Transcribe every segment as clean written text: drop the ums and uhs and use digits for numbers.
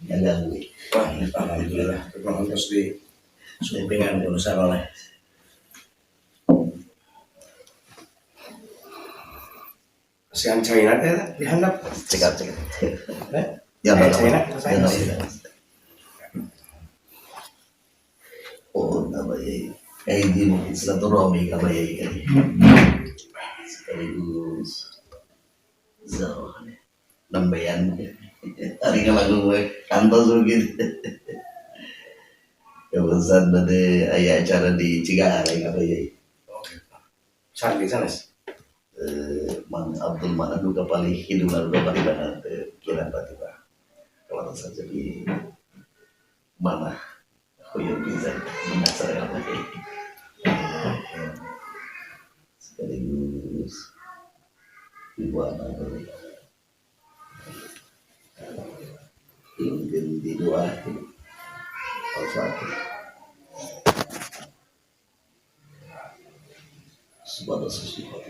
yang ganggu. Wah, alhamdulillah. Terus di sumpingan berusaha oleh kasihan China teh dihandap Cekap. ya China. Oh, namanya di silaturahmi kabaya kan. Sekaligus nambayan hari lagu gue kantor gitu. Kebetulan ada ayah acara di Cigaan kabaya. Saat di sana Mang Abdul Mana duka paling hidup duka paling banget kira tiba kalau saja di mana yang bisa menasar apa sekaligus di mana mungkin di doa al-fatih sebatas sesuatu.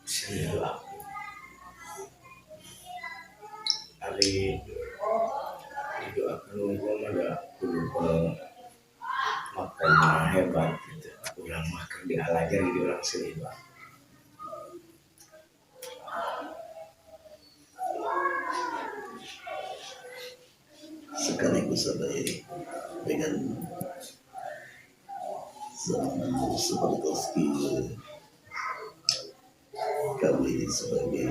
Bismillah. Hari didoakan unggul ada makan hebat gitu. Ulang makan di alajar di orang sini Pak. Sekaligus dengan zaman seperti skill kami sebagai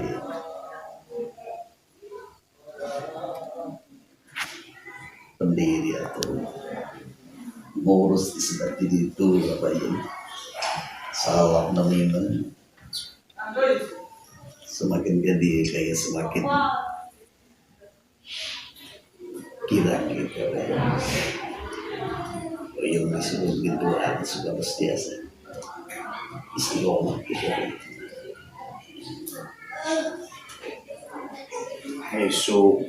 pendiri atau ngurus seperti itu apa ya salah namanya semakin gede kayak semakin kira gitu ya. Yang disebut gitu ada sudah biasa istiqomah gitu. Haisu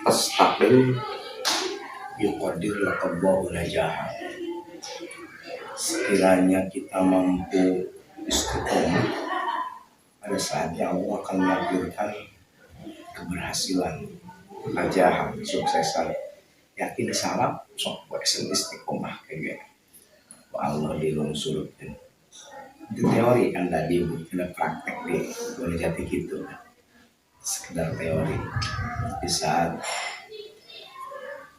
astaqim yuqadir laqabbahu najah. Sekiranya kita mampu istiqomah, pada saatnya Allah akan menakdirkan keberhasilan, najahan, kesuksesan. Yakin salah, sok wesen istiqomah kayak Allah dilungsurkan. Itu teori kan tadi, bukan praktek di boleh jati gitu. Sekedar teori. Di saat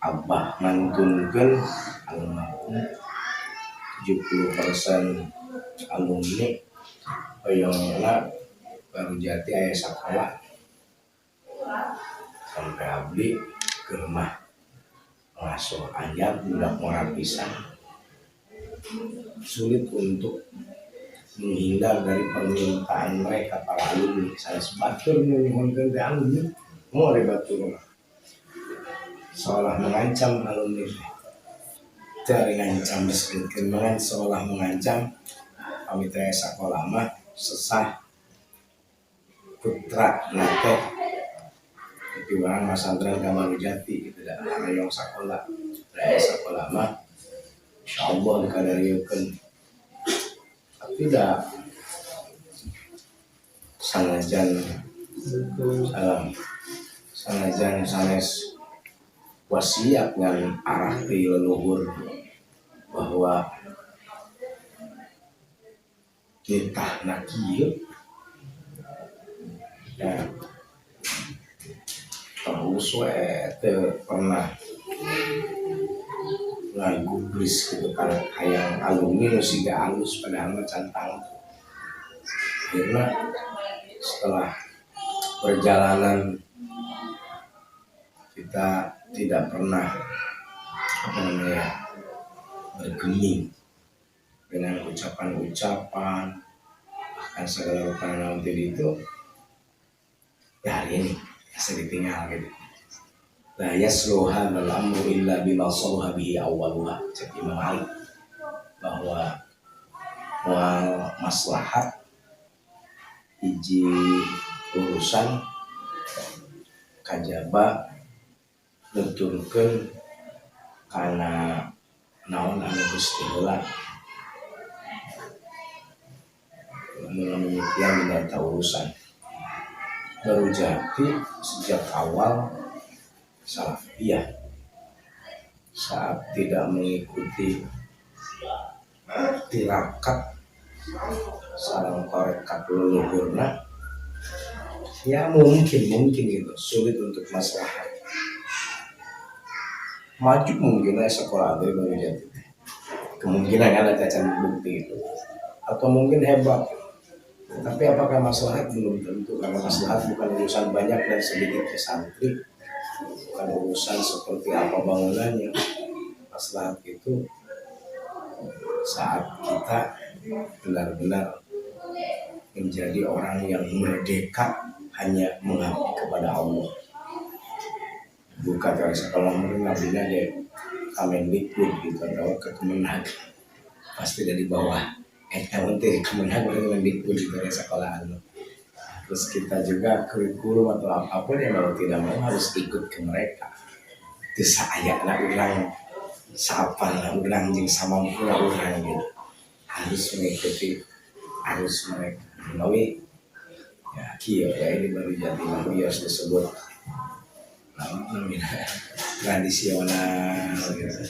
Abah ngantunkan almarhum 70% alumni Bayangna baru jati ayah sekolah sampai abdi ke rumah ngasuh ayam budak muara pisang. Sulit untuk menghindar dari permintaan mereka para alumni. Saya sebatur menyuhunkan ke alumni mau rebatur seolah mengancam alumni dari ngancam disebutkan seolah mengancam kami teh sekolah mah sesah putra nate di barang masantren Kamal Jati itu dah yang sekolah dari sekolah mah insyaallah dikadarieukeun tapi dah sanajan sanes wasiat dengan arah ke leluhur bahwa kita nak kieu ya terus pernah ngagubris gitu kan hayang alumni nu siga alus padahal mah cantang. Akhirnya setelah perjalanan kita tidak pernah bergeming dengan ucapan-ucapan bahkan segala rupa nanti itu ya hari ini bisa ditinggal gitu. La yasluha al-amru illa bima saluha bihi awwaluha. Jadi Imam Ali bahwa maslahat hiji urusan kajaba nuturkeun kana naon anu Gusti heula. Namun demikian menata urusan baru jati sejak awal salafiyah saat tidak mengikuti tirakat sareng tarekat leluhurna, ya mungkin gitu sulit untuk maslahat. Maju mungkin sekolah dari baru jati, kemungkinan ada cacat bukti itu, atau mungkin hebat. Tapi apakah maslahat belum tentu, karena maslahat bukan urusan banyak dan sedikitnya santri, bukan urusan seperti apa bangunannya. Maslahat itu saat kita benar-benar menjadi orang yang merdeka hanya mengabdi kepada Allah. Bukan dari sekolah mengabinya deh Kemendikbud gitu atau ke Kemenag, pasti dari bawah. Menteri Kemenag Kemendikbud di dari sekolah anu. Terus kita juga kurikulum atau apapun yang mau tidak mau harus ikut ke mereka. Itu saya nak orang siapa lah orang yang sama pula orang gitu harus mengikuti harus mereka. Tapi ya kia ya ini baru jadi lalu harus disebut namanya tradisional gitu.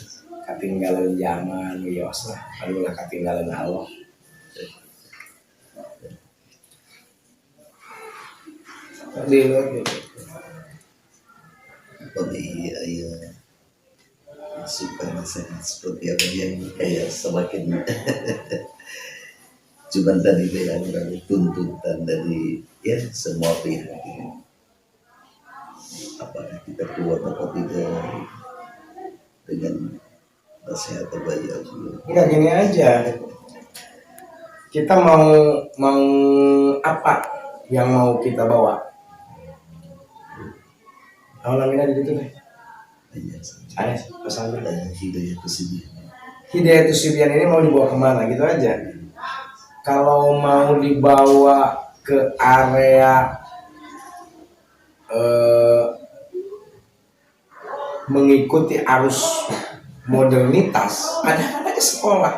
Ketinggalan zaman wios lah, lalu lah ketinggalan Allah. Tapi ya suka nasihat seperti apa yang kayak semakin cuman tadi bilang dari tuntutan dari ya semua pihak ini. Apakah kita kuat atau tidak dengan nasihat terbaik juga. Enggak gini aja. Kita mau apa yang mau kita bawa? Namanya gitu deh. Saya pesannya Hidayah Tusibian ini mau dibawa kemana gitu aja. Kalau mau dibawa ke area mengikuti arus modernitas, ada aja sekolah.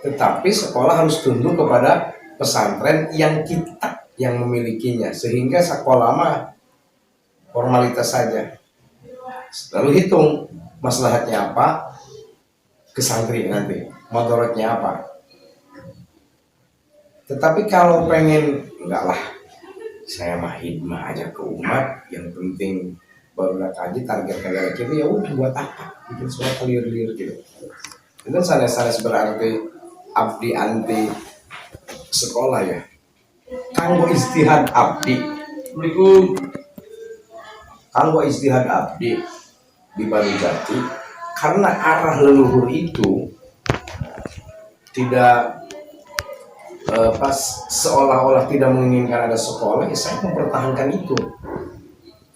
Tetapi sekolah harus tunduk kepada pesantren yang kita yang memilikinya, sehingga sekolah mah formalitas saja. Lalu hitung maslahatnya apa ke santri nanti, motorotnya apa. Tetapi kalau pengen enggak lah, saya mah hidmah aja ke umat, yang penting baru nak kaji target negara kita ya udah buat apa bikin semua clear gitu. Itu sanes berarti abdi anti sekolah ya. Kanggo istihad abdi. Kanggo istihad abdi di Baru Jati, karena arah leluhur itu tidak pas seolah-olah tidak menginginkan ada sekolah, ya saya mempertahankan itu.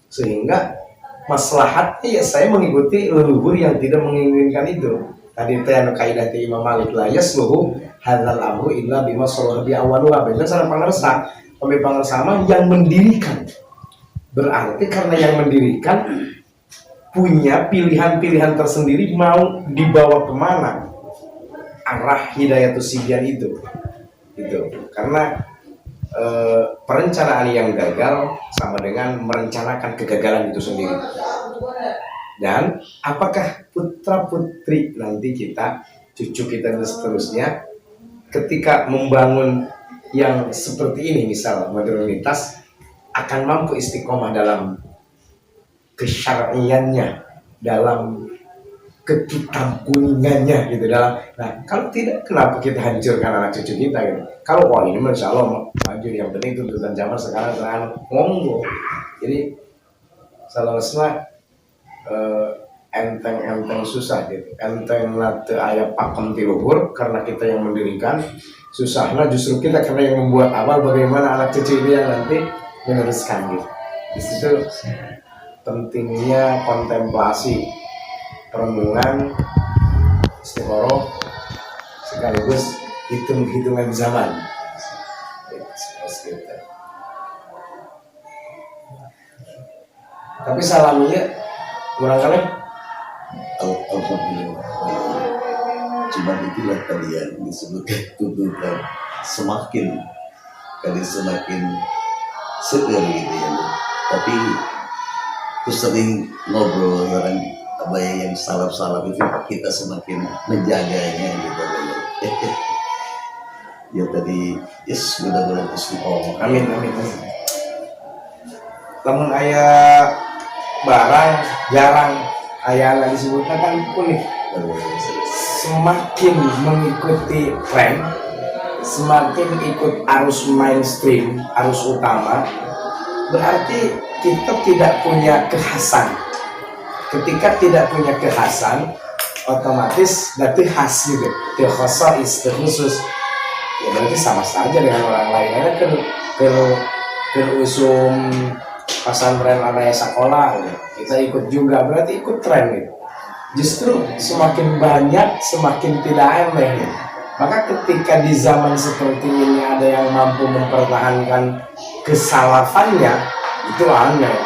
Sehingga maslahatnya ya saya mengikuti leluhur yang tidak menginginkan itu. Tadi teh anu kaidah ti Imam Malik la yasluhu hadzal amru illa bima sallaha bi awwaluha. Bener sareng pangarsa, pembe pangarsama yang mendirikan. Berarti karena yang mendirikan punya pilihan-pilihan tersendiri mau dibawa kemana arah Hidayah Tusibian itu. Gitu. Karena perencanaan yang gagal sama dengan merencanakan kegagalan itu sendiri. Dan apakah putra putri nanti kita, cucu kita dan seterusnya, ketika membangun yang seperti ini, misal modernitas, akan mampu istiqomah dalam kesyar'iannya, dalam kekitamkuningannya gitu dalam. Nah kalau tidak, kenapa kita hancurkan anak cucu kita gitu? Kalau wah ini masya Allah maju, yang penting tuntutan zaman sekarang terang monggo. Jadi salah enteng susah gitu, enteng nate ayat pakem ti luhur karena kita yang mendirikan, susahnya justru kita karena yang membuat awal bagaimana anak cucu ini yang nanti meneruskan gitu. Di situ pentingnya kontemplasi, perenungan, istikharah, sekaligus hitungan zaman. Tapi salaminya kurang kali. Alhamdulillah. Cuma itulah tadi yang disebutkan tuntutan semakin semakin seger gitu ya. Tapi terus sering ngobrol orang apa yang salaf-salaf itu kita semakin menjaganya gitu ya. Ya tadi yes mudah-mudahan istiqomah. Amin amin. Namun ayah barang jarang ayah lagi disebutnya kan unik. Semakin mengikuti tren, semakin ikut arus mainstream, arus utama, berarti kita tidak punya kekhasan. Ketika tidak punya kekhasan, otomatis berarti khas gitu. Khusus, khusus. Ya berarti sama saja dengan orang lain. Karena ke usum pesantren ada sekolah, kita ikut juga, berarti ikut tren gitu. Justru semakin banyak, semakin tidak aneh. Maka ketika di zaman seperti ini ada yang mampu mempertahankan kesalafannya, itu aneh.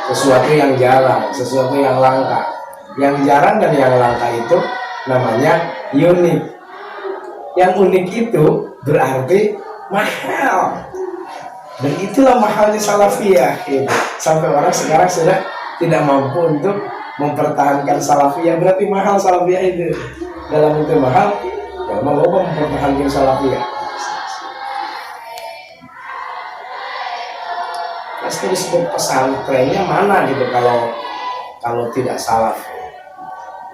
Sesuatu yang jarang, sesuatu yang langka. Yang jarang dan yang langka itu namanya unik. Yang unik itu berarti mahal. Dan itulah mahalnya salafiyah gitu. Sampai orang sekarang sudah tidak mampu untuk mempertahankan salafiyah, berarti mahal salafiyah itu. Dalam itu mahal, ya mau mempertahankan salafiyah. Pasti disebut pesantrennya mana gitu kalau tidak salaf.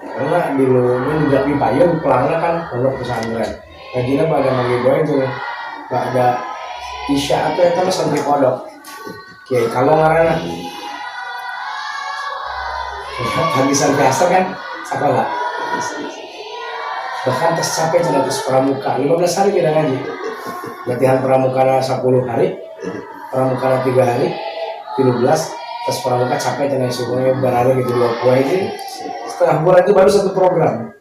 Karena dulu juga di Payung pelangnya kan pondok pesantren. Ngajinya pada magi gue itu gak ada isya atau itu santri kodok. Oke, kalau ngarana pagi sampai asar kan sekolah. Bahkan tercapai 100 pramuka 15 hari tidak ngaji. Latihan pramuka 10 hari, pramuka 3 hari, 13 terus pramuka capek dan suhunya berada gitu 20 itu setengah bulan itu baru satu program,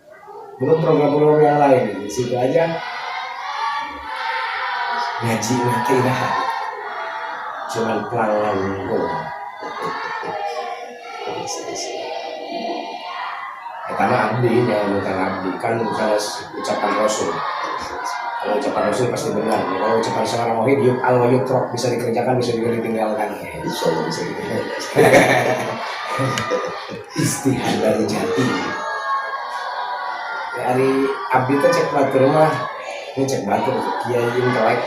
belum program-program yang lain. Di situ aja ngaji nanti dah cuman pelangan karena abdi jangan bukan abdi kan bukan ucapan Rasul. Kalau ucapan Rasul pasti benar. Kalau ucapan seorang wahid yuk al wayuk trok bisa dikerjakan bisa juga ditinggalkan. Insyaallah bisa ditinggalkan. Istihad dari jati. Dari abdi itu cek batu rumah, ini cek batu kiai intelek.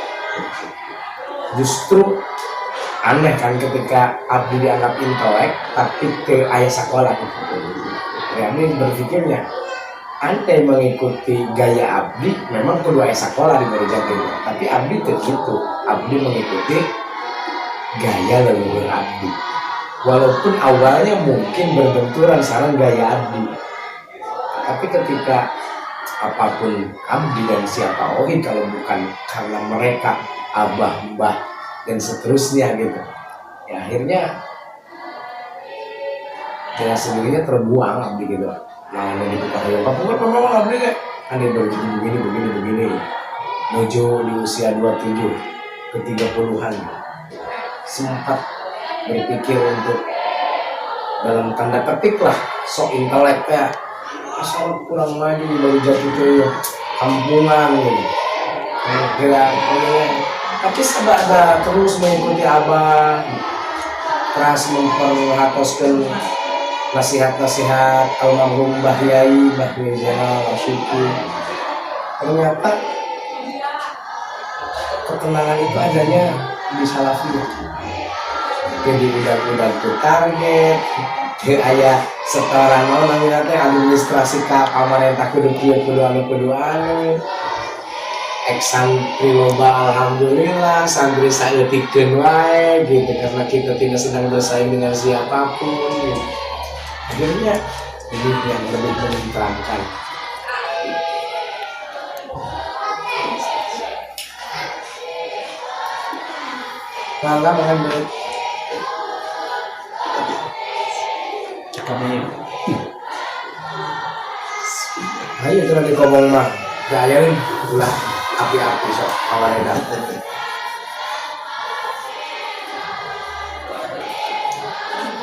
Justru aneh kan ketika abdi dianggap intelek tapi ke ayah sekolah gitu. Ya, ini berpikirnya andai mengikuti gaya abdi memang kedua sekolah di Barujatin, tapi abdi begitu, abdi mengikuti gaya leluhur abdi walaupun awalnya mungkin berbenturan sama gaya abdi, tapi ketika apapun abdi dan siapa ohid kalau bukan karena mereka abah mbah dan seterusnya gitu ya akhirnya dengan sendirinya terbuang abdi gitu. Nah, yang dibuka yang apa memang abdi kan ada begini menuju di usia 27 ke 30-an sempat berpikir untuk dalam tanda petik lah sok inteleknya asal kurang maju baru jatuh ke kampungan gitu. Kira tapi ada terus mengikuti abah keras memperhatoskan nasihat-nasihat almarhum Mbah Yai, Mbah Zainal Asyiki. Ternyata ketenangan itu adanya di salafiyah. Jadi udah target, ke ayah setoran orang nanti administrasi ka pamarentah kudu anu eksantri loba alhamdulillah santri saeutikeun wae gitu karena kita tidak sedang bersaing dengan siapapun gitu. Akhirnya ini yang lebih menenteramkan. Mangga mengambil kami. Ayo itu nanti ngomong mah, gayain ulah api-api sok awalnya.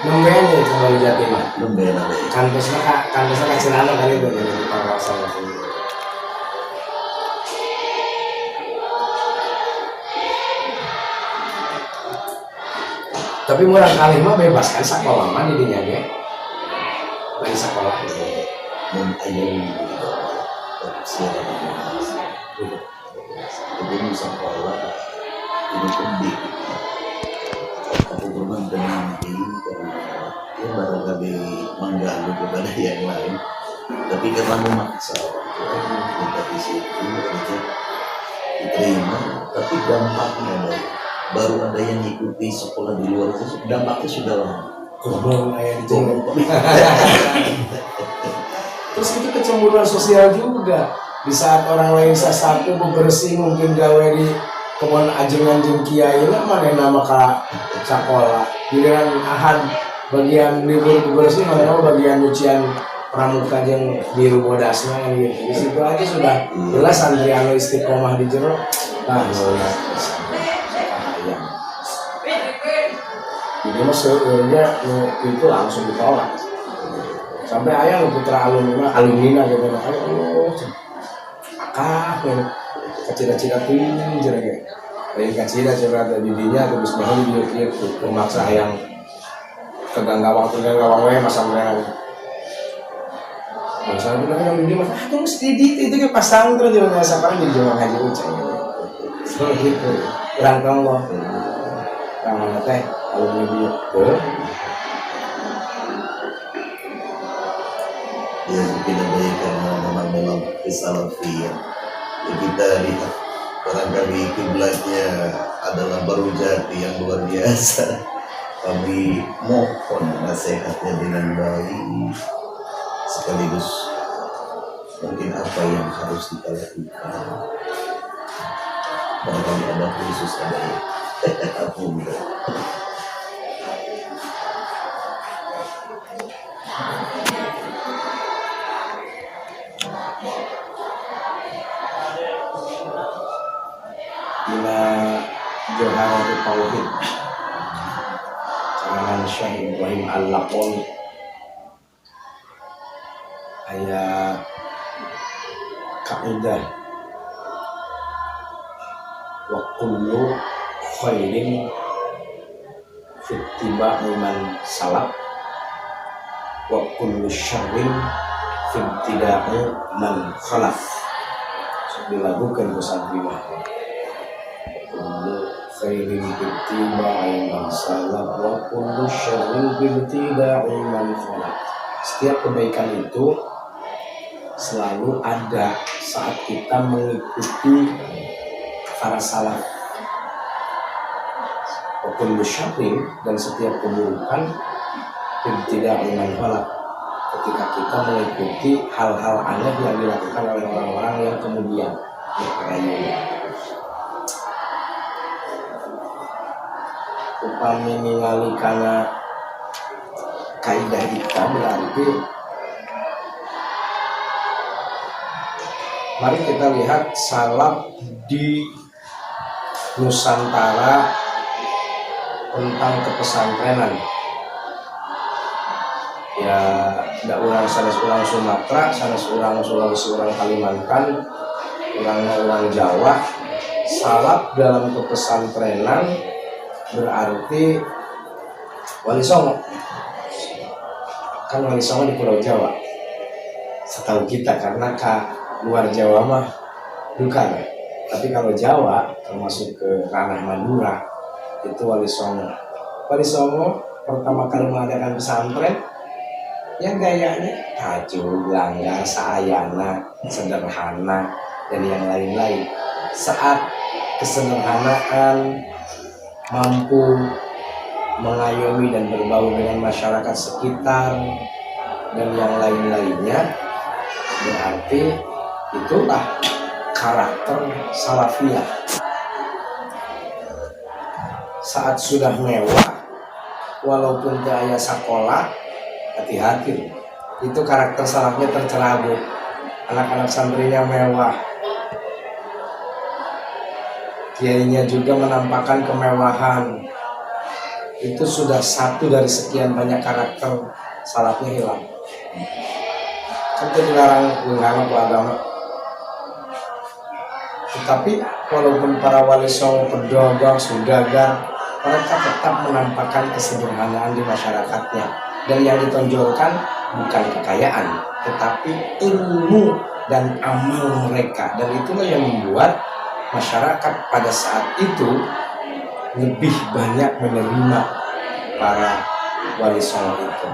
Nembean ya kembali jati mah. Nembean apa ya? Kampusnya kak cilana kali itu jadi kawasan itu. Tapi murang kali mah bebas kan sekolah mah didinya ge. Lain sekolah gitu. mun aya gitu siapa itu sekolah ini penting aku memang dengan ini karena ya barangkali mengganggu kepada yang lain tapi karena memaksa kita di situ aja diterima tapi dampaknya baru ada yang ikuti sekolah di luar itu dampaknya sudah lama Goblok aya di jenggot. Terus itu kecemburuan sosial juga. Di saat orang lain satu bebersih mungkin gawe di kebun ajengan jeung kiai lah mana nama ka sekolah. Giliran ahad bagian libur bebersih mana bagian nyucian pramuka jeung biru bodasna kan gitu. Di situ aja sudah jelas santri anu istiqomah di jero. Nah, sayang. Jadi mah sebenarnya itu langsung ditolak. Sampai ayah putra alumni gitu kan. Ayo, akah kecil-kecil tinjir ya. Lain kecil coba ada didinya terus baru dia memaksa yang tegang gawang we masang mereka. Misalnya kita kan dia mah tuh sedikit itu ke pasang terus dia nggak sabar di jual haji ucap. So gitu. Rangkong loh. Ramana teh alumni dia. ya mungkin ada yang karena memang dalam kesalafiyah ya kita lihat barangkali kiblatnya adalah baru jati yang luar biasa kami mohon nasihatnya dengan baik sekaligus mungkin apa yang harus kita lakukan barangkali ada khusus ada ya aku enggak Bila Joharatul Tauhid karangan Syekh Ibrahim Al-Laqoni aya kaidah wa kullu khairin fi ittiba'i man salaf wa kullu syarrin fi ibtida'i man khalaf dilakukan pesantren kullu khairin bittiba'i man salaf wa kullu syarrin bittiba'i man khalaf. Setiap kebaikan itu selalu ada saat kita mengikuti para salaf. Wa kullu syarrin dan setiap keburukan bittiba'i man khalaf. Ketika kita mengikuti hal-hal aneh yang dilakukan oleh orang-orang yang kemudian berkerayu. Upami ningali kana kaidah kita berarti mari kita lihat salaf di Nusantara tentang kepesantrenan ya tidak urang sanes urang Sumatera sanes urang Sulawesi urang Kalimantan urang Jawa salaf dalam kepesantrenan berarti Wali Songo kan Wali Songo di Pulau Jawa setahu kita karena ke luar Jawa mah bukan tapi kalau Jawa termasuk ke ranah Madura itu Wali Songo pertama kali mengadakan pesantren yang gayanya tajuk, langgar, saayana, sederhana dan yang lain-lain saat kesederhanaan mampu mengayomi dan berbaur dengan masyarakat sekitar dan yang lain-lainnya berarti itulah karakter salafiyah. Saat sudah mewah walaupun gaya sekolah hati-hati itu karakter salafnya tercerabut anak-anak santrinya mewah kiainya juga menampakkan kemewahan itu sudah satu dari sekian banyak karakter salafnya hilang kan itu dilarang agama tetapi walaupun para wali songo pedagang saudagar mereka tetap menampakkan kesederhanaan di masyarakatnya, dan yang ditonjolkan bukan kekayaan tetapi ilmu dan amal mereka, dan itulah yang membuat masyarakat pada saat itu lebih banyak menerima para wali songo itu.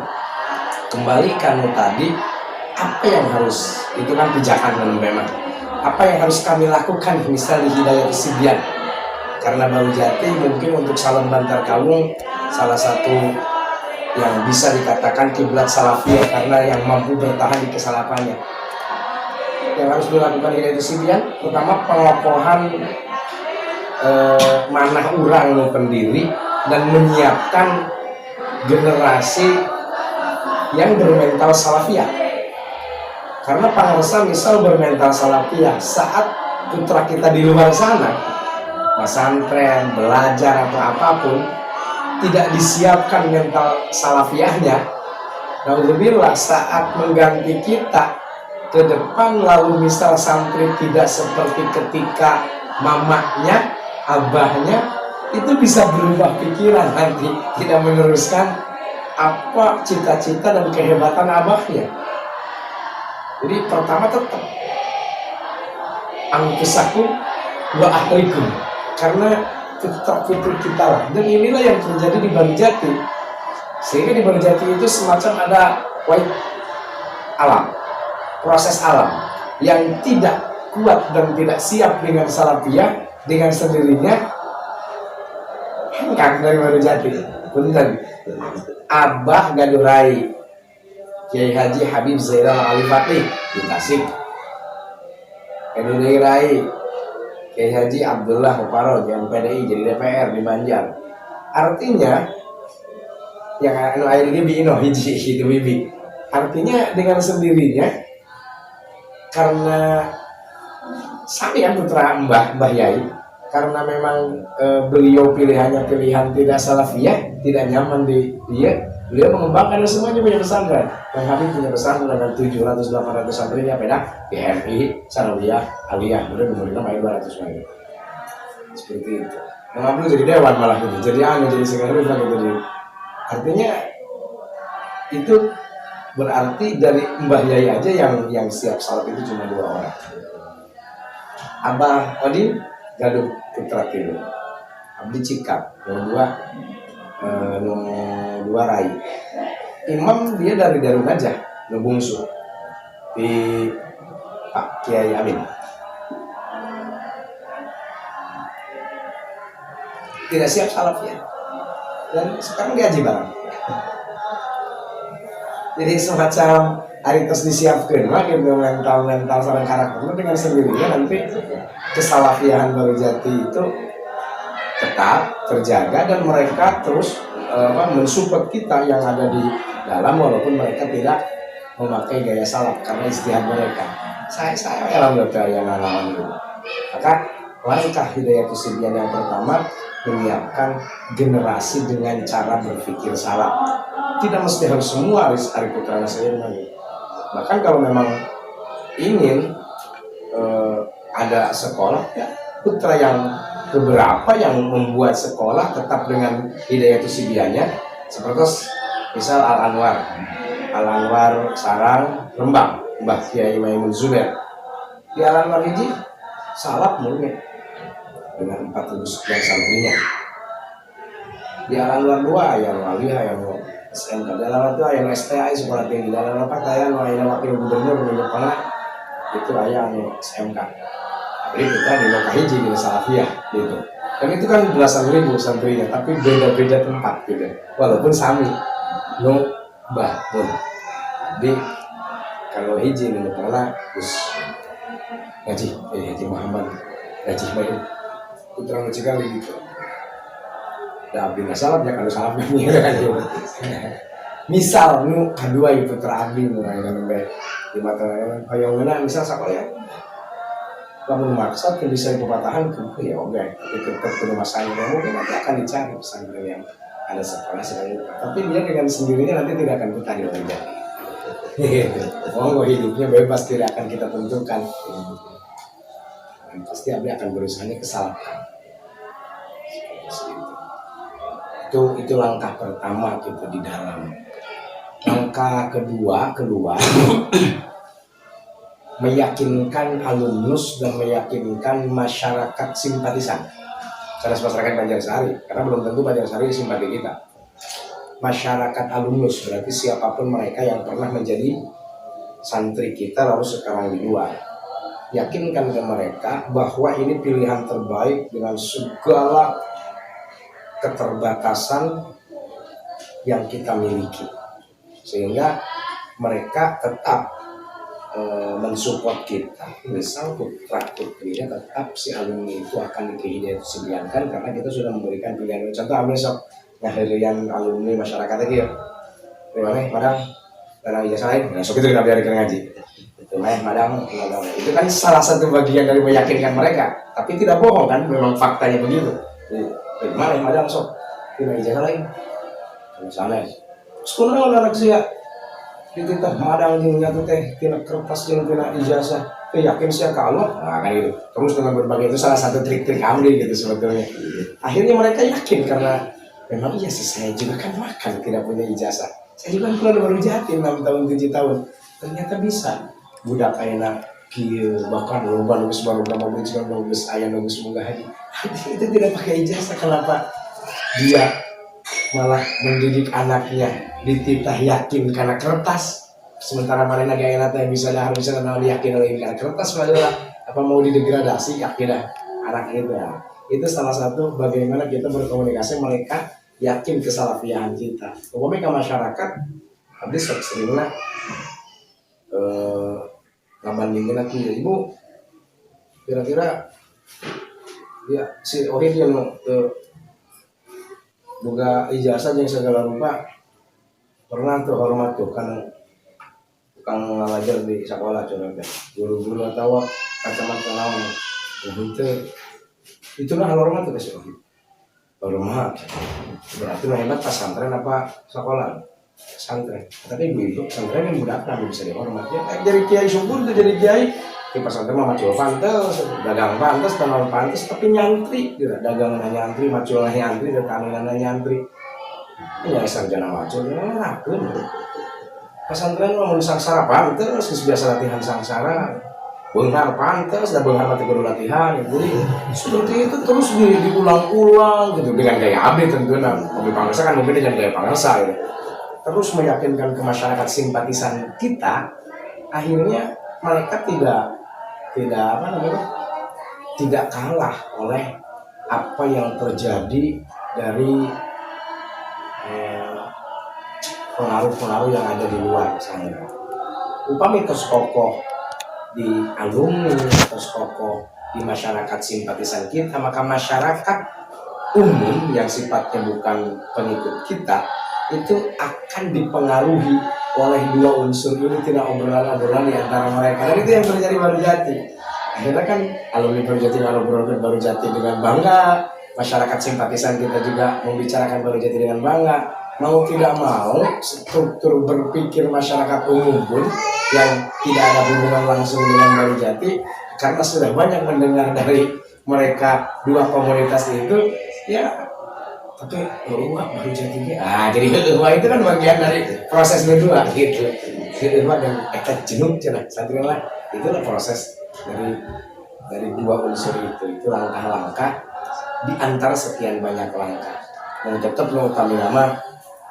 Kembali kamu tadi, apa yang harus, itu kan pijakan memang, apa yang harus kami lakukan misal di Hidayah Sibyan, karena Baru Jati mungkin untuk Salon Bantar Kawung salah satu yang bisa dikatakan kiblat salafiyah karena yang mampu bertahan di kesalafannya. Yang harus dilakukan Hidayah Sibyan, pertama pengokohan manah urang pendiri dan menyiapkan generasi yang bermental salafiyah. Karena pangresa misal bermental salafiyah, saat putra kita di luar sana pesantren, belajar atau apapun, tidak disiapkan mental salafiyahnya, naudzubillah saat mengganti kita ke depan, lalu misal santri tidak seperti ketika mamanya, abahnya, itu bisa berubah pikiran nanti, tidak meneruskan apa cita-cita dan kehebatan abahnya. Jadi pertama tetap angkusakum wa ahlikum, karena putra-putri kita lah. Dan inilah yang terjadi di Baru Jati. Sehingga di Baru Jati itu semacam ada alam, proses alam yang tidak kuat dan tidak siap dengan salafiyah, dengan sendirinya hengkang dari Baru Jati. Punten, Abah Gadurai Kiai Haji Habib Zainal Ali Fatih di Tasik, Gadurai Kiai Haji Abdullah Muparod yang PDI jadi DPR di Banjar. Artinya yang air ini bino hiji itu bibi. Artinya dengan sendirinya, karena saya putra Mbah Yai, karena memang beliau pilihannya pilihan tidak salafiyah, tidak nyaman di dia, beliau mengembangkan semuanya punya pesantren. Yang Habib punya pesantren dengan 700-800 santrinya, beda PMI, Sanawiyah, Aliyah, beliau memberikan main 200 main. Seperti itu. Mengambil jadi dewan malah gitu, jadi jadi sekretaris lah gitu. Artinya itu berarti dari Mbah Yai aja yang siap salaf itu cuma 2 orang. Abah Odin Gaduh Putra Kidul, Abdi Cikap, yang 2 Rai. Imam dia dari Darun Najah, ngebungsu di Pak Kiai Amin. Tidak siap salaf ya, dan sekarang diaji bareng. Jadi semacam haritos disiapkan, makin mental sarang karakternya dengan sendirinya nanti kesalafiahan Baru Jati itu tetap terjaga dan mereka terus mensupport kita yang ada di dalam, walaupun mereka tidak memakai gaya salaf karena istihad mereka. Saya alhamdulillah yang ngalamin itu. Maka langkah Hidayah Sibyan yang pertama menyiapkan generasi dengan cara berpikir salaf. Tidak mesti harus semua Ari Putra saya lagi. Bahkan kalau memang ingin ada sekolah, ya putra yang beberapa yang membuat sekolah tetap dengan Hidayah Sibyannya, seperti misal Al Anwar Sarang Rembang, Mbah Kiai Maimun Zubair. Di Al Anwar hiji salaf murni dengan 4.000 sekian santrinya. Di Al Anwar 2 yang Waliyah yang SMK, di Al Anwar 2 yang STI sekolah tinggi, di Al Anwar 4 yang wakil gubernur menjadi pernah itu ayah SMK. Jadi kita di Lokah hiji di Salafiyah gitu. Dan itu kan belasan ribu santrinya, tapi beda-beda tempat gitu. Walaupun sami no bahun. Jadi kalau hiji ini pernah terus Haji Muhammad Haji Bayu putra Cikali gitu. Dah abdi salaf ya kalau salaf ini kan. Misal nu kedua ibu putra abdi nu yang bae di mata yang mana misal sekolah ya. Kamu maksa tuh bisa pepatahan ke ya oke, tapi tetap ke rumah saya mungkin nanti akan dicari pesantren yang ada sekolah sekali. Tapi dia dengan sendirinya nanti tidak akan betah di Banjar. Monggo hidupnya bebas, tidak akan kita tentukan. Dan pasti abdi akan berusahanya kesalahkan. Itu langkah pertama gitu di dalam. Langkah kedua meyakinkan alumnus dan meyakinkan masyarakat simpatisan. Sanes masyarakat Banjarsari, karena belum tentu Banjarsari simpati kita. Masyarakat alumnus berarti siapapun mereka yang pernah menjadi santri kita lalu sekarang di luar. Yakinkan ke mereka bahwa ini pilihan terbaik dengan segala keterbatasan yang kita miliki, sehingga mereka tetap mensupport kita. Misal putra putrinya tetap si alumni itu akan dihidayahkan karena kita sudah memberikan pilihan. Contoh ambil sok ngahirian alumni masyarakat lagi ya, gimana madang ijazah lain, nah sok itu kita biarkan ngaji itu madang itu kan salah satu bagian dari meyakinkan mereka, tapi tidak bohong kan, memang faktanya begitu. Gimana madang sok kita ijazah lain misalnya sekolah anak saya dititah madang jeung nyatu teh tina kertas jeung tina ijazah yakin sia ka Allah. Nah kan itu terus dengan berbagai itu salah satu trik-trik amri gitu sebetulnya. Akhirnya mereka yakin karena memang iya sih saya juga kan makan tidak punya ijazah, saya juga kan baru jatim 6 tahun 7 tahun ternyata bisa budak ayeuna kieu bahkan loba nu geus barudak mobil juga nu geus aya nu geus munggah haji itu tidak pakai ijazah. Kenapa dia malah mendidik anaknya dititah yakin karena kertas, sementara mana lagi anak yang bisa dah bisa kenal yakin lagi karena kertas malah apa mau didegradasi yakin dah anak itu ya. Itu salah satu bagaimana kita berkomunikasi mereka yakin kesalafiahan kita. Umpamanya ke masyarakat habis seringlah ngabandingin aku ya ibu kira-kira ya si Ohid yang buka ijazah yang segala rupa pernah tuh hormat tuh kan tukang ngajar di sekolah contohnya guru-guru atau kacamata lawan itu lah hormat tuh kasih hormat berarti hebat pas santren apa sekolah santren, tapi ibu santren yang budak nabi bisa dihormat ya jadi kiai subur tuh jadi kiai di pesantren mah macul pantes, dagang pantes, tanam pantes, tapi nyantri, gitu. Dagangan nyantri, macul nyantri, tanaman nyantri. Ya sarjana macul, rakeun. Pesantren mah mun sangsara pantes, geus biasa latihan sangsara. Beunghar pantes, da beunghar mah kudu latihan, jadi seperti itu terus diulang-ulang gitu dengan gaya abdi tentunya. Mobil pangersa kan mobilnya dengan gaya pangersa gitu. Terus meyakinkan ke masyarakat simpatisan kita, akhirnya mereka tidak kalah oleh apa yang terjadi dari pengaruh-pengaruh yang ada di luar sana. Upami tos kokoh di alumni, tos kokoh di masyarakat simpatisan kita, maka masyarakat umum yang sifatnya bukan pengikut kita itu akan dipengaruhi oleh dua unsur ini, tidak obrolan-obrolan di antara mereka. Dan itu yang terjadi Baru Jati. Akhirnya kan alumni Baru Jati ngobrol Baru Jati dengan bangga, masyarakat simpatisan kita juga membicarakan Baru Jati dengan bangga. Mau tidak mau, struktur berpikir masyarakat umum pun yang tidak ada hubungan langsung dengan Baru Jati, karena sudah banyak mendengar dari mereka dua komunitas itu, ya tapi Baru Jati jadi itu kan bagian dari proses kedua gitu. Kedua dan jenuh cenah santri lah, itulah proses dari dua unsur itu langkah-langkah di antara sekian banyak langkah. Dan tetap lo kami nama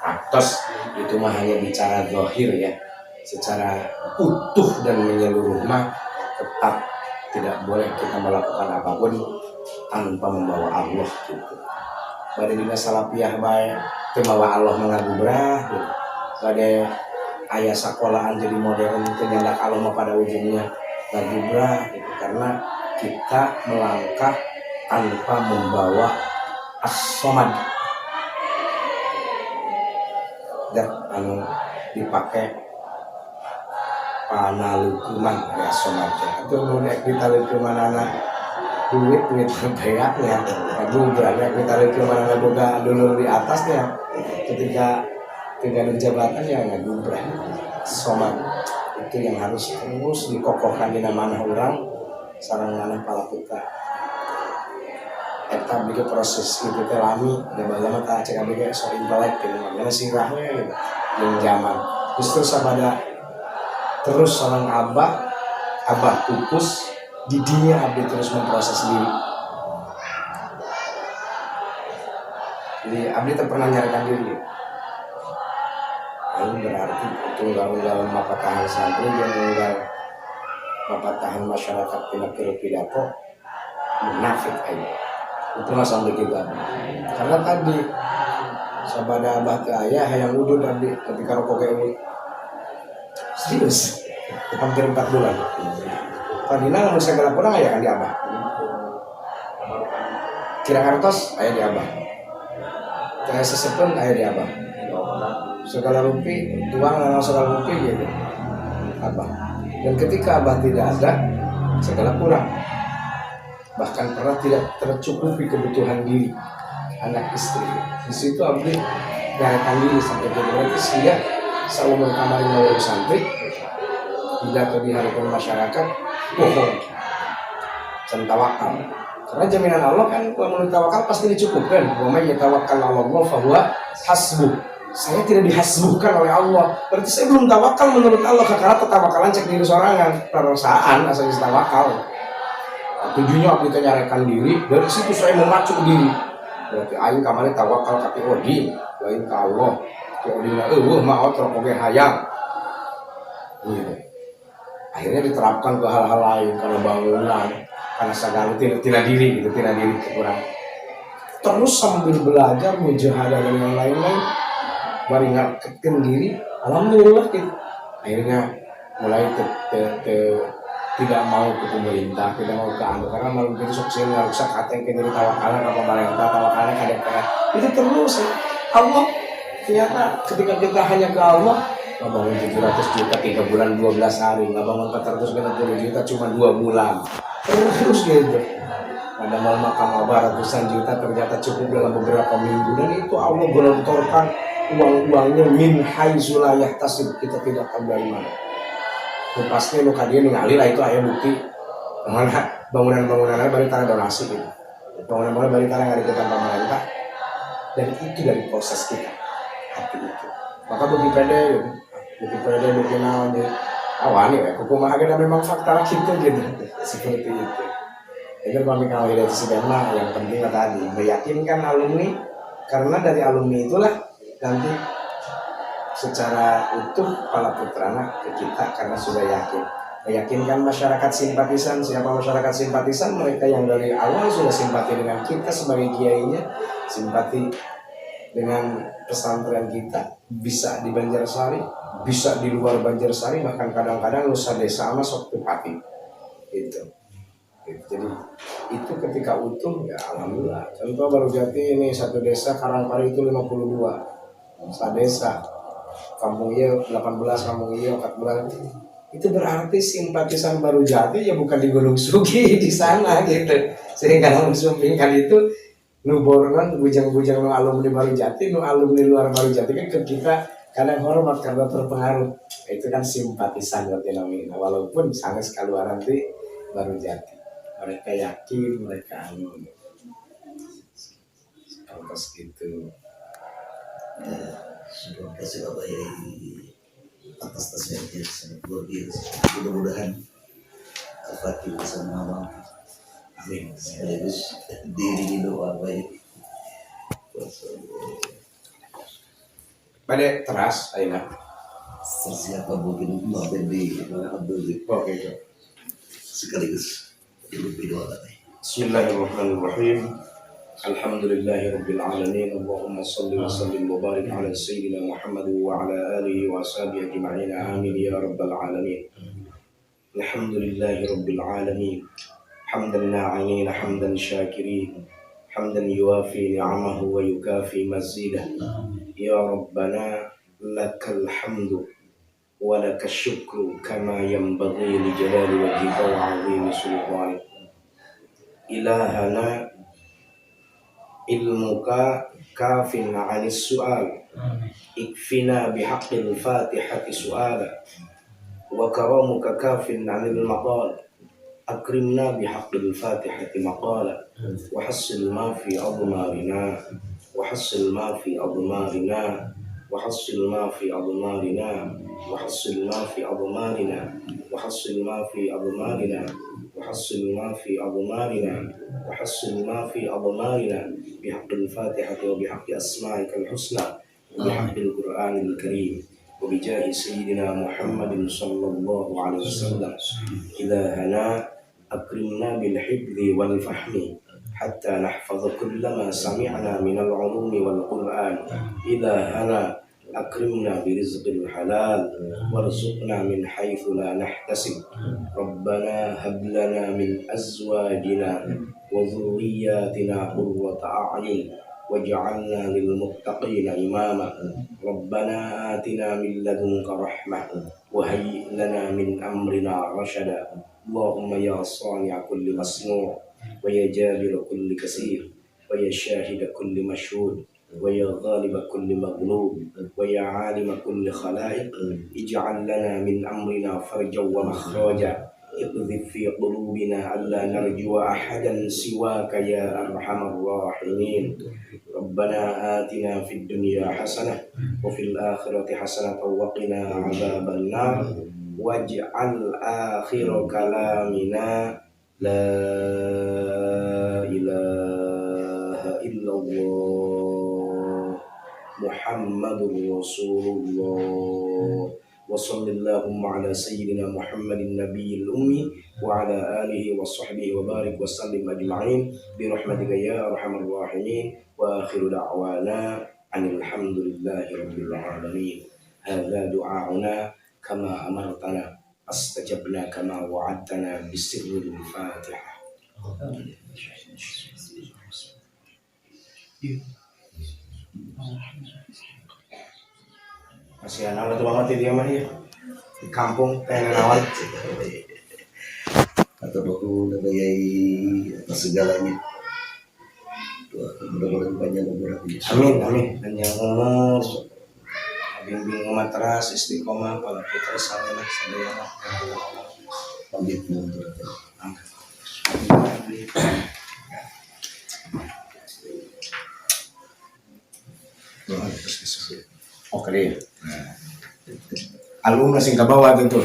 aktos itu mah hanya bicara zahir ya, secara utuh dan menyeluruh mah tetap tidak boleh kita melakukan apapun tanpa membawa Allah gitu. Pada dina salapiah bae teu mawa Allah mengagubrah gitu. Pada aya sekolahan jadi modern teu nyandak Allah pada ujungnya ngagubrah gitu, karena kita melangkah tanpa membawa as-somad dan dipakai panalukuman ya somatnya itu mulai kita lukuman anak duit terbayaknya gubraknya kita lukuman anak boga dulu di atasnya ketika jabatan ya gubrak somat itu yang harus terus dikokohkan di mana orang sarang mana para putra eta bikin proses itu teh lami da baheula tah cek abdi ge sok intelek gitu makanya sirah we gitu jeung zaman justru sabada terus sareng abah pupus didinya abdi terus memproses diri. Jadi abdi teh pernah nyarikan diri. Ini berarti tunggal-unggal mapatahan santri yang unggal mapatahan masyarakat tina pidato munafik aja. Itu mah sampai kita. Karena tadi sabada abah teh aya hayang wudhu abdi ketika rokok ge eueuh. Serius. Hampir 4 bulan. Padina mun segala kurang aya kan di abah. Kira kartos aya di abah. Kayak sesepen aya di abah. Segala rumpi, tuang dan segala rumpi gitu. Abah. Dan ketika abah tidak ada, segala kurang. Bahkan pernah tidak tercukupi kebutuhan diri anak istri. Di situ abdi nyarikan diri sampai berarti dia seumur kamar ngawur santri tidak di hadapan masyarakat bohong dan tawakal. Karena jaminan Allah kan kalau menurut tawakal pasti dicukupkan. Wa may yatawakkal 'ala Allah fa huwa hasbuh. Saya tidak dihasbuhkan oleh Allah. Berarti saya belum tawakal menurut Allah karena tawakalan cek diri sorangan, perasaan asal tawakal. Nah, tujuannya kita nyarikan diri, dari situ saya memacu diri. Berarti aing kamari tawakal ka Odi, lain ka Allah. Ka Odi mah mau rokok ge hayang. Gitu. Akhirnya diterapkan ke hal-hal lain karena bangunan, karena segala tina diri gitu, tina diri kurang. Terus sambil belajar mujahadah dan yang lain-lain, bari ngarepkeun diri, alhamdulillah gitu. Akhirnya mulai tidak mau ke pemerintah, tidak mau ke anu karena malu itu sok sieun ngarusak kateng ke diri tawakalan ka pemerintah, tawakalan ka DPR. Itu terus Allah ternyata ketika kita hanya ke Allah, nggak bangun 700 juta 3 bulan 12 hari, nggak bangun 460 juta cuma 2 bulan, terus gitu. Ada mal makam abah ratusan juta ternyata cukup dalam beberapa minggu dan itu Allah gelontorkan uang-uangnya min haitsu la yahtasib, kita tidak tahu dari mana. Pasti lu kadia ningali lah itu aya bukti mana bangunan-bangunannya bari tara donasi gitu. Bangunan-bangunan bari tara ngarikeun pemerintah dan itu dari proses kita hati itu. Maka bagi pede bagi naon ya. Awani we kumaha ge memang fakta kita gitu. Seperti itu. Itu kami kalau dari sebenarnya yang penting tadi meyakinkan alumni karena dari alumni itulah nanti secara utuh pala putrana ke kita karena sudah yakin. Meyakinkan masyarakat simpatisan, siapa masyarakat simpatisan? Mereka yang dari awal sudah simpati dengan kita sebagai kiainya, simpati dengan pesantren kita, bisa di Banjarsari, bisa di luar Banjarsari, bahkan kadang-kadang nusa desa sama sok bupati. Gitu. Jadi itu ketika utuh ya alhamdulillah. Contoh Barujati ini satu desa Karangpari itu 52 satu desa, kampung iya 18, kampung iya 14. Itu berarti simpatisan Barujati ya bukan di Gunung Sugi di sana gitu. Sehingga mensumpingkan itu nuborkan bujang-bujang nu alumni Barujati, nu alumni luar Barujati kan ke kita kadang hormat karena terpengaruh. Itu kan simpatisan berarti namanya. Walaupun sanes kaluaran ti Barujati. Mereka yakin, mereka anu terus gitu. Terima kasih Bapak Yai atas nasihatnya sangat luar biasa. Mudah-mudahan Al-Fatih bisa mengamalkan. Amin. Sekaligus diri doa baik. Pada teras, aina. Siapa mungkin mampir di Abdul. Oke. Sekaligus lebih doa baik. Bismillahirrahmanirrahim. Alhamdulillahirabbil alamin. Allahumma shalli wa sallim wa barik ala sayyidina Muhammad wa ala alihi wa sahbihi ajma'in. Amin ya rabbal alamin. Alhamdulillahirabbil alamin. Hamdan na'imin, hamdan syakirin, hamdan yuwafi ni'amahu wa yukafi mazidah. Ya rabbana lakal hamdu wa lakal syukru kama yanbaghi li jalali wajhika wa 'azimi sultanik. Ilahana ilmuka kafin 'anis su'al, ikfina bihaqqil fatihati su'ala, wa karamuka kafin 'anil maqal, أكرمنا بحق الفاتحة مقالا وحصل ما في أضمارنا وحصل ما في أضمارنا وحصل ما في أضمارنا وحصل ما في أضمارنا وحصل ما في أضمارنا وحصل ما في أضمارنا وحصل ما في أضمارنا بحق الفاتحة وبحق أسمائك الحسنى وبحق القرآن الكريم وبجاه سيدنا محمد صلى الله عليه وسلم. إذا هنا أكرمنا بالحفظ والفهم حتى نحفظ كل ما سمعنا من العلوم والقرآن. إذا هنا أكرمنا برزق الحلال وارزقنا من حيث لا نحتسب. ربنا هب لنا من أزواجنا وذرياتنا قرة أعين واجعلنا للمتقين إماما. ربنا آتنا من لدنك رحمة وهيئ لنا من أمرنا رشدا. اللهم يا صانع كل مصنوع ويا جابر كل كثير ويا شاهد كل مشهود ويا غالب كل مغلوب ويا عالم كل خلائق، اجعل لنا من أمرنا فرجا ومخرجا. اقذف في قلوبنا ألا نرجو أحدا سواك يا أرحم الراحمين. ربنا آتنا في الدنيا حسنة وفي الآخرة حسنة وقنا عذاب النار واجعل آخر كلامنا لا إله إلا الله محمد رسول الله. وصل اللهم على سيدنا محمد النبي الأمي وعلى آله وصحبه وبارك وسلم أجمعين برحمتك يا أرحم الراحمين. وآخر دعوانا أن الحمد لله رب العالمين. هذا دعاؤنا كما أمرتنا استجبنا كما وعدتنا بسر الفاتحة. Masih anak tuh banget dia mah ya di kampung Tenawan. Atau aku sebagai atas segalanya. Mudah-mudahan panjang umur. Amin amin. Panjang umur. Bimbing matras istiqomah pada putra saleh sadayana. Pamit mundur. Oke deh. Alumni sing ke bawah tentu.